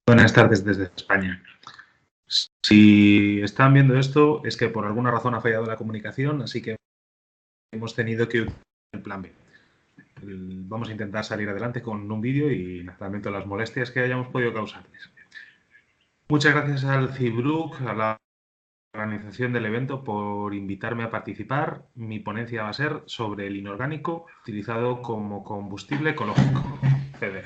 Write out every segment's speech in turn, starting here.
Buenas tardes desde España. Si están viendo esto, es que por alguna razón ha fallado la comunicación, así que hemos tenido que utilizar el plan B. Vamos a intentar salir adelante con un vídeo y lamento las molestias que hayamos podido causarles. Muchas gracias al CIBRUC, a la organización del evento, por invitarme a participar. Mi ponencia va a ser sobre el inorgánico utilizado como combustible ecológico, CDR.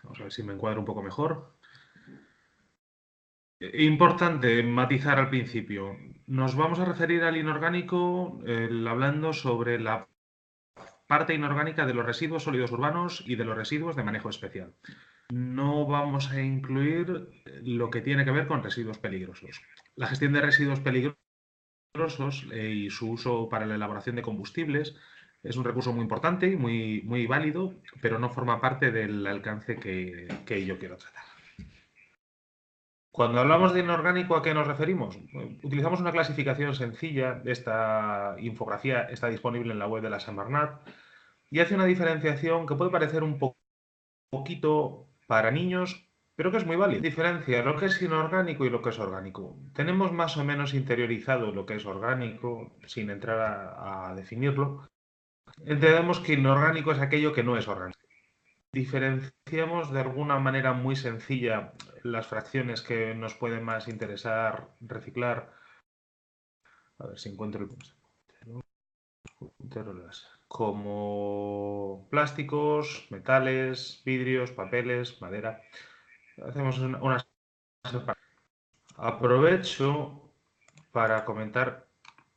Vamos a ver si me encuadro un poco mejor. Importante matizar al principio. Nos vamos a referir al inorgánico hablando sobre la parte inorgánica de los residuos sólidos urbanos y de los residuos de manejo especial. No vamos a incluir lo que tiene que ver con residuos peligrosos. La gestión de residuos peligrosos y su uso para la elaboración de combustibles es un recurso muy importante y muy válido, pero no forma parte del alcance que yo quiero tratar. Cuando hablamos de inorgánico, ¿a qué nos referimos? Utilizamos una clasificación sencilla. Esta infografía está disponible en la web de la San Bernat y hace una diferenciación que puede parecer un poquito para niños, pero que es muy válida. Diferencia lo que es inorgánico y lo que es orgánico. Tenemos más o menos interiorizado lo que es orgánico, sin entrar a definirlo. Entendemos que inorgánico es aquello que no es orgánico. Diferenciamos de alguna manera muy sencilla las fracciones que nos pueden más interesar reciclar. A ver si encuentro el puntero láser. Como plásticos, metales, vidrios, papeles, madera. Hacemos una aprovecho para comentar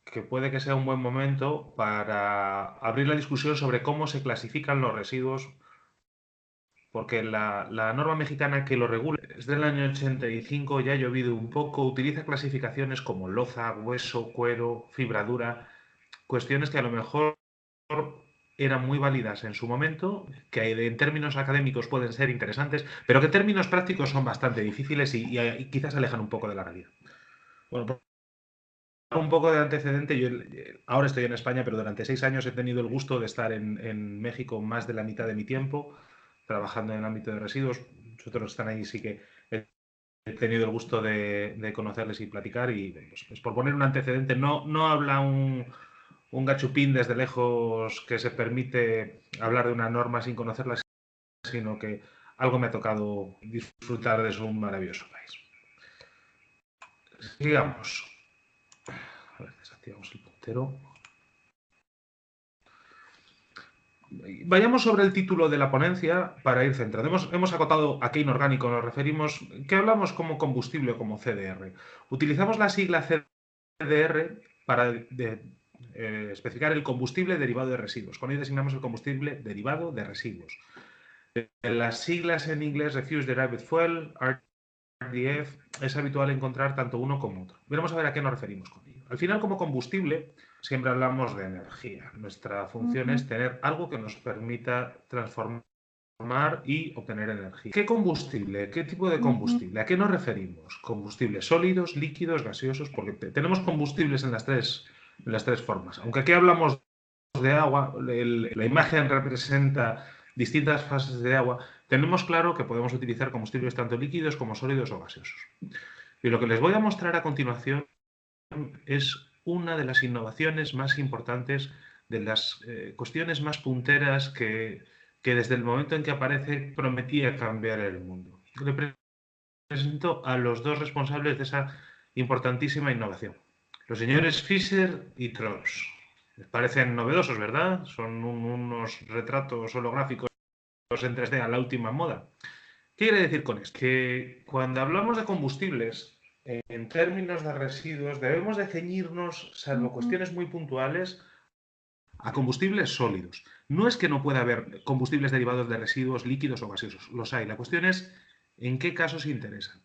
que puede que sea un buen momento para abrir la discusión sobre cómo se clasifican los residuos, porque la norma mexicana que lo regula es del año 85, ya ha llovido un poco, utiliza clasificaciones como loza, hueso, cuero, fibra dura, cuestiones que a lo mejor eran muy válidas en su momento, que en términos académicos pueden ser interesantes, pero que en términos prácticos son bastante difíciles y quizás alejan un poco de la realidad. Bueno, un poco de antecedente, yo ahora estoy en España, pero durante 6 años he tenido el gusto de estar en México más de la mitad de mi tiempo, trabajando en el ámbito de residuos. Nosotros están ahí, sí que he tenido el gusto de conocerles y platicar. Y pues por poner un antecedente, no habla un gachupín desde lejos que se permite hablar de una norma sin conocerla, sino que algo me ha tocado disfrutar de su maravilloso país. Sigamos. A ver, desactivamos el puntero. Vayamos sobre el título de la ponencia para ir centrando. Hemos acotado a qué inorgánico nos referimos. ¿Qué hablamos como combustible o como CDR? Utilizamos la sigla CDR para especificar el combustible derivado de residuos. Con ello designamos el combustible derivado de residuos. Las siglas en inglés Refuse Derived Fuel, RDF, es habitual encontrar tanto uno como otro. Veremos a ver a qué nos referimos con ello. Al final, como combustible, siempre hablamos de energía. Nuestra función es tener algo que nos permita transformar y obtener energía. ¿Qué combustible? ¿Qué tipo de combustible? ¿A qué nos referimos? Combustibles sólidos, líquidos, gaseosos, porque tenemos combustibles en las tres formas. Aunque aquí hablamos de agua, la imagen representa distintas fases de agua, tenemos claro que podemos utilizar combustibles tanto líquidos como sólidos o gaseosos. Y lo que les voy a mostrar a continuación es una de las innovaciones más importantes, de las cuestiones más punteras que desde el momento en que aparece prometía cambiar el mundo. Le presento a los dos responsables de esa importantísima innovación, los señores Fischer y Trolls. Les parecen novedosos, ¿verdad? Son unos retratos holográficos en 3D a la última moda. ¿Qué quiere decir con esto? Que cuando hablamos de combustibles, en términos de residuos, debemos de ceñirnos, salvo cuestiones muy puntuales, a combustibles sólidos. No es que no pueda haber combustibles derivados de residuos líquidos o gaseosos, los hay. La cuestión es en qué casos interesan.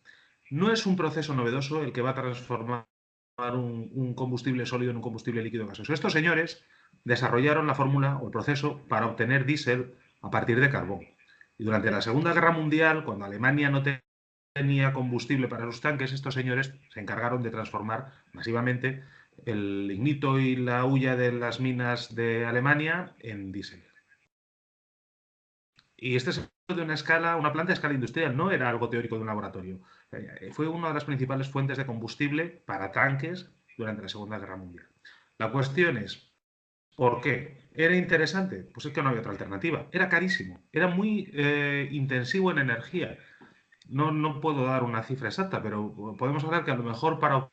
No es un proceso novedoso el que va a transformar un combustible sólido en un combustible líquido gaseoso. Estos señores desarrollaron la fórmula o el proceso para obtener diésel a partir de carbón. Y durante la Segunda Guerra Mundial, cuando Alemania no tenía combustible para sus tanques, estos señores se encargaron de transformar masivamente el lignito y la hulla de las minas de Alemania en diésel. Y este es de una escala, una planta a escala industrial, no era algo teórico de un laboratorio. Fue una de las principales fuentes de combustible para tanques durante la Segunda Guerra Mundial. La cuestión es, ¿por qué? ¿Era interesante? Pues es que no había otra alternativa. Era carísimo, era muy intensivo en energía. No puedo dar una cifra exacta, pero podemos hablar que a lo mejor para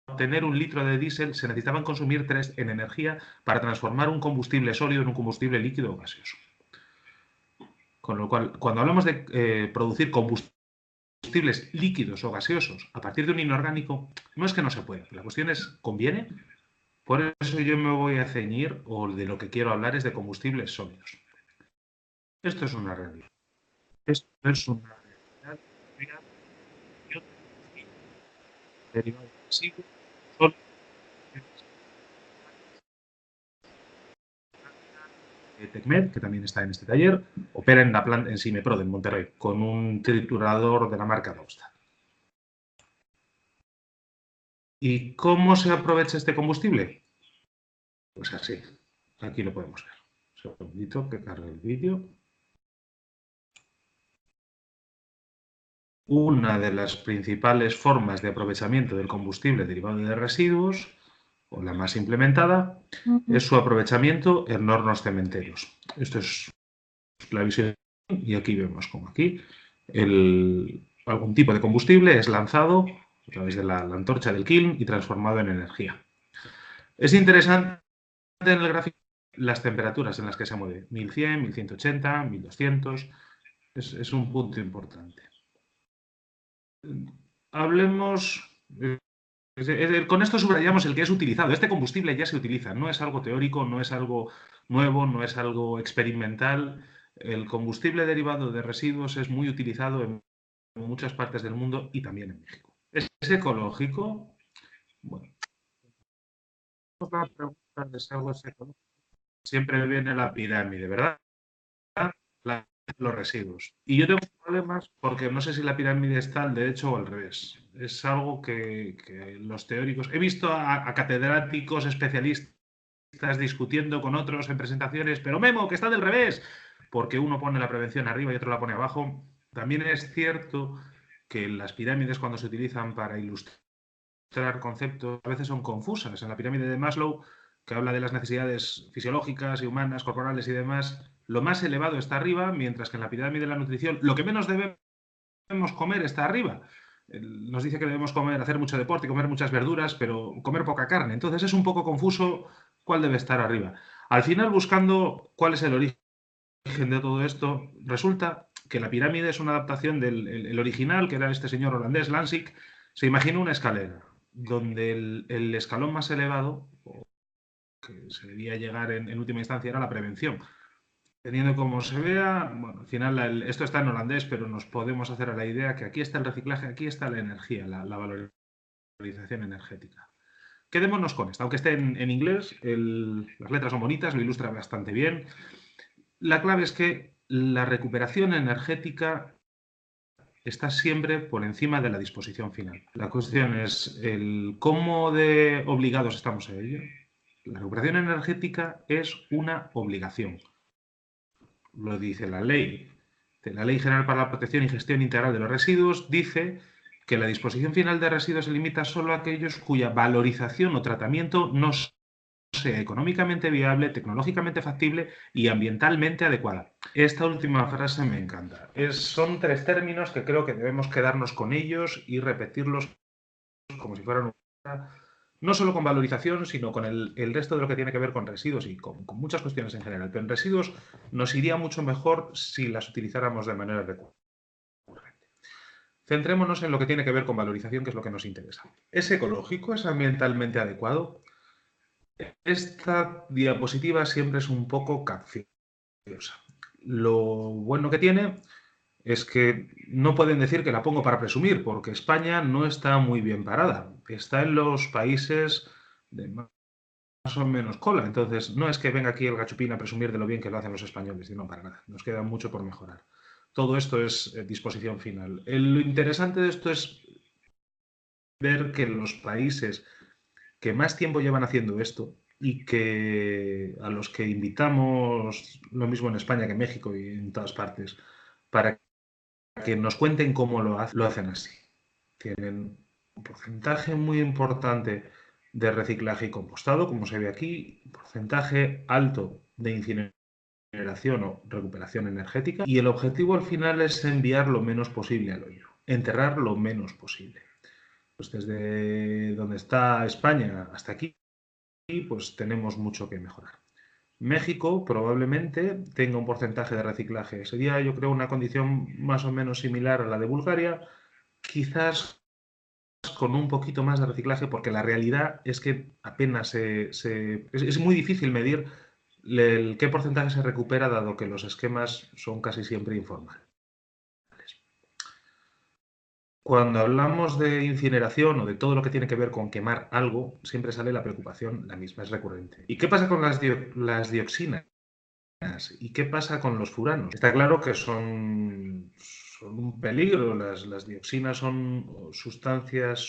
obtener un litro de diésel se necesitaban consumir 3 en energía para transformar un combustible sólido en un combustible líquido o gaseoso. Con lo cual, cuando hablamos de producir combustibles líquidos o gaseosos a partir de un inorgánico, no es que no se pueda. La cuestión es, ¿conviene? Por eso yo me voy a ceñir, o de lo que quiero hablar es de combustibles sólidos. Esto es una realidad. Esto es una realidad derivada de residuos sólidos. Tecmed, que también está en este taller, opera en la planta en Simepro, en Monterrey, con un triturador de la marca Dogstar. ¿Y cómo se aprovecha este combustible? Pues así, aquí lo podemos ver. Un segundito que cargue el vídeo. Una de las principales formas de aprovechamiento del combustible derivado de residuos, o la más implementada, es su aprovechamiento en hornos cementeros. Esto es la visión y aquí vemos como aquí algún tipo de combustible es lanzado a través de la antorcha del kiln y transformado en energía. Es interesante en el gráfico las temperaturas en las que se mueve, 1100, 1180, 1200, es un punto importante. Hablemos, con esto subrayamos el que es utilizado. Este combustible ya se utiliza, no es algo teórico, no es algo nuevo, no es algo experimental. El combustible derivado de residuos es muy utilizado en muchas partes del mundo y también en México. ¿Es ecológico? Bueno, la pregunta de si algo es ecológico. Siempre viene la pirámide, ¿verdad? Los residuos. Y yo tengo problemas porque no sé si la pirámide está al derecho o al revés. Es algo que los teóricos... He visto a catedráticos especialistas discutiendo con otros en presentaciones, pero Memo, que está del revés, porque uno pone la prevención arriba y otro la pone abajo. También es cierto que las pirámides, cuando se utilizan para ilustrar conceptos, a veces son confusas. En la pirámide de Maslow, que habla de las necesidades fisiológicas y humanas, corporales y demás, lo más elevado está arriba, mientras que en la pirámide de la nutrición, lo que menos debemos comer está arriba. Nos dice que debemos comer, hacer mucho deporte y comer muchas verduras, pero comer poca carne. Entonces es un poco confuso cuál debe estar arriba. Al final, buscando cuál es el origen de todo esto, resulta que la pirámide es una adaptación del original, que era este señor holandés, Lansing. Se imagina una escalera, donde el escalón más elevado, que se debía llegar en última instancia, era la prevención. Teniendo como se vea, bueno, al final esto está en holandés, pero nos podemos hacer a la idea que aquí está el reciclaje, aquí está la energía, la valorización energética. Quedémonos con esto, aunque esté en inglés, las letras son bonitas, lo ilustra bastante bien. La clave es que la recuperación energética está siempre por encima de la disposición final. La cuestión es cómo de obligados estamos a ello. La recuperación energética es una obligación. Lo dice la ley. La Ley General para la Protección y Gestión Integral de los Residuos dice que la disposición final de residuos se limita solo a aquellos cuya valorización o tratamiento no sea económicamente viable, tecnológicamente factible y ambientalmente adecuada. Esta última frase me encanta. Son 3 términos que creo que debemos quedarnos con ellos y repetirlos como si fueran no solo con valorización, sino con el resto de lo que tiene que ver con residuos y con muchas cuestiones en general. Pero en residuos nos iría mucho mejor si las utilizáramos de manera recurrente. Centrémonos en lo que tiene que ver con valorización, que es lo que nos interesa. ¿Es ecológico? ¿Es ambientalmente adecuado? Esta diapositiva siempre es un poco capciosa. Lo bueno que tiene es que no pueden decir que la pongo para presumir, porque España no está muy bien parada. Está en los países de más o menos cola. Entonces, no es que venga aquí el gachupín a presumir de lo bien que lo hacen los españoles, no, para nada. Nos queda mucho por mejorar. Todo esto es disposición final. Lo interesante de esto es ver que los países que más tiempo llevan haciendo esto, y que a los que invitamos, lo mismo en España que en México y en todas partes, para que nos cuenten cómo lo hacen así. Tienen un porcentaje muy importante de reciclaje y compostado, como se ve aquí, un porcentaje alto de incineración o recuperación energética, y el objetivo al final es enviar lo menos posible al hoyo, enterrar lo menos posible. Pues desde donde está España hasta aquí, pues tenemos mucho que mejorar. México probablemente tenga un porcentaje de reciclaje. Sería, yo creo, una condición más o menos similar a la de Bulgaria, quizás con un poquito más de reciclaje, porque la realidad es que apenas es muy difícil medir qué porcentaje se recupera, dado que los esquemas son casi siempre informales. Cuando hablamos de incineración o de todo lo que tiene que ver con quemar algo, siempre sale la preocupación, la misma, es recurrente. ¿Y qué pasa con las dioxinas? ¿Y qué pasa con los furanos? Está claro que son un peligro. Las dioxinas son sustancias